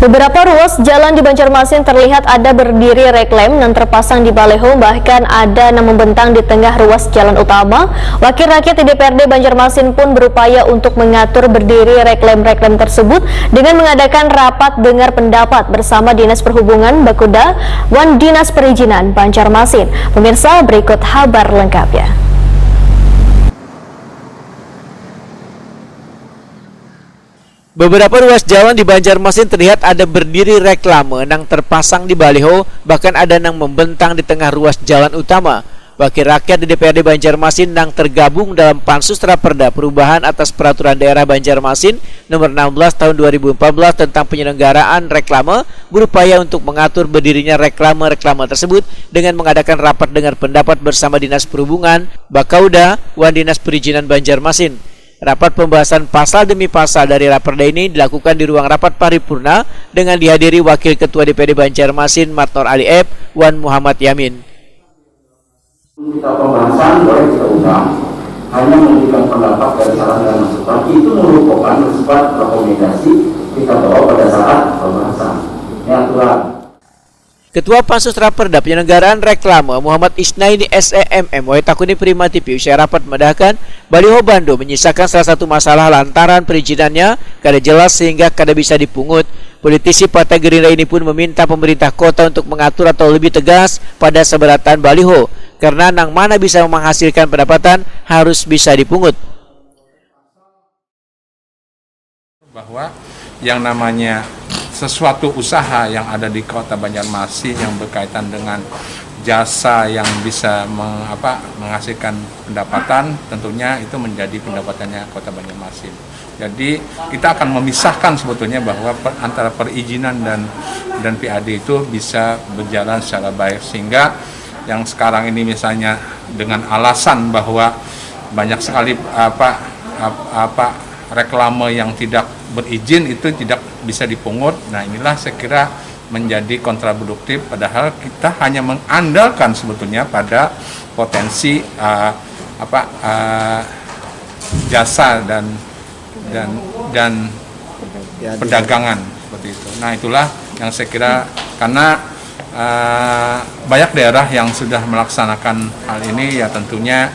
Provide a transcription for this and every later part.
Beberapa ruas jalan di Banjarmasin terlihat ada berdiri reklam dan terpasang di baleho, bahkan ada yang membentang di tengah ruas jalan utama. Wakil rakyat di DPRD Banjarmasin pun berupaya untuk mengatur berdiri reklam-reklam tersebut dengan mengadakan rapat dengar pendapat bersama Dinas Perhubungan Bakuda Wan Dinas Perizinan Banjarmasin. Pemirsa, berikut kabar lengkapnya. Beberapa ruas jalan di Banjarmasin terlihat ada berdiri reklame nang terpasang di baliho, bahkan ada nang membentang di tengah ruas jalan utama. Wakil rakyat di DPRD Banjarmasin nang tergabung dalam Pansus Raperda Perubahan atas Peraturan Daerah Banjarmasin nomor 16 tahun 2014 tentang penyelenggaraan reklame berupaya untuk mengatur berdirinya reklame-reklame tersebut dengan mengadakan rapat dengar pendapat bersama Dinas Perhubungan Bakuda Wan Dinas Perizinan Banjarmasin. Rapat pembahasan pasal demi pasal dari Raperda ini dilakukan di ruang rapat paripurna dengan dihadiri Wakil Ketua DPRD Banjarmasin Matnor Ali Ep Wan Muhammad Yamin. Kita pembahasan boleh kita undang, hanya memberikan pendapat dari saran dan masukan itu merupakan bersifat rekomendasi kita bawa pada saat pembahasan. Ini aturan. Ketua Pansus Raperda Penyelenggaraan Reklame Muhammad Isnaini SEMM Waitakuni Prima TV usai rapat medahkan baliho Bando menyisakan salah satu masalah lantaran perizinannya kada jelas sehingga kada bisa dipungut. Politisi Partai Gerindra ini pun meminta pemerintah kota untuk mengatur atau lebih tegas pada seberatan baliho karena nang mana bisa menghasilkan pendapatan harus bisa dipungut. Bahwa yang namanya sesuatu usaha yang ada di Kota Banjarmasin yang berkaitan dengan jasa yang bisa menghasilkan pendapatan, tentunya itu menjadi pendapatannya Kota Banjarmasin. Jadi kita akan memisahkan sebetulnya bahwa antara perizinan dan PAD itu bisa berjalan secara baik, sehingga yang sekarang ini misalnya dengan alasan bahwa banyak sekali reklame yang tidak berizin itu tidak bisa dipungut. Nah, inilah saya kira menjadi kontraproduktif, padahal kita hanya mengandalkan sebetulnya pada potensi jasa dan perdagangan seperti itu. Nah, itulah yang saya kira karena banyak daerah yang sudah melaksanakan hal ini, ya tentunya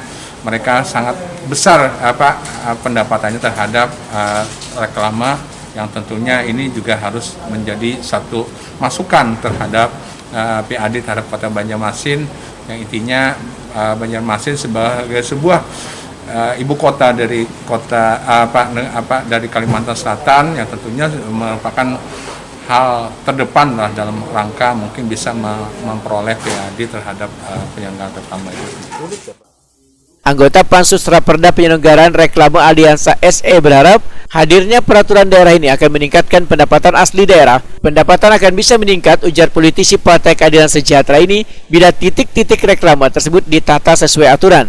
mereka sangat besar pendapatannya terhadap reklame, yang tentunya ini juga harus menjadi satu masukan terhadap PAD terhadap Kota Banjarmasin, yang intinya Banjarmasin sebagai sebuah ibu kota dari kota dari Kalimantan Selatan, yang tentunya merupakan hal terdepan lah dalam rangka mungkin bisa memperoleh PAD terhadap penyelenggaraan reklame itu. Anggota Pansus Raperda Penyelenggaraan Reklame Aliansa SE berharap hadirnya peraturan daerah ini akan meningkatkan pendapatan asli daerah. Pendapatan akan bisa meningkat, ujar politisi Partai Keadilan Sejahtera ini, bila titik-titik reklame tersebut ditata sesuai aturan.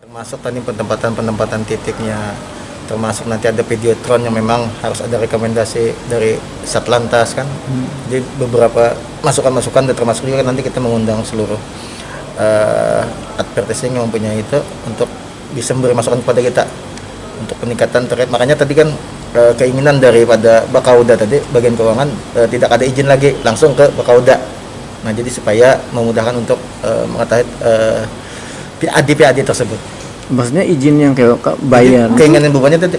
Termasuk tadi penempatan titiknya, termasuk nanti ada videotron yang memang harus ada rekomendasi dari Satlantas kan. Jadi beberapa masukan-masukan, dan termasuk juga nanti kita mengundang seluruh advertising yang mempunyai itu untuk bisa memberi masukan kepada kita untuk peningkatan terkait. Makanya tadi kan keinginan daripada Bakuda tadi bagian keuangan tidak ada izin lagi, langsung ke Bakuda. Nah, jadi supaya memudahkan untuk mengetahui PAD tersebut. Maksudnya izin yang kayak bayar. Jadi, keinginan bebannya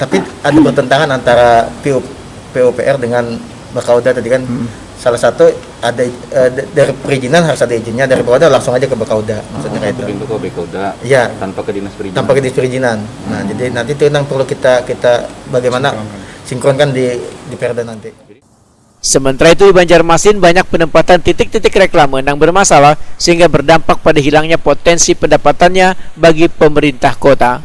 tapi ada bertentangan antara PUPR dengan Bakuda tadi kan. Salah satu ada dari perizinan harus ada izinnya, dari Bakuda langsung aja ke Bakuda. Maksudnya kayak itu. Pintu ke Bakuda. Ya. Tanpa ke dinas perizinan. Tanpa ke dinas perizinan. Nah, jadi nanti itu yang perlu kita bagaimana sinkronkan di Perda nanti. Sementara itu di Banjarmasin banyak penempatan titik-titik reklame yang bermasalah sehingga berdampak pada hilangnya potensi pendapatannya bagi pemerintah kota.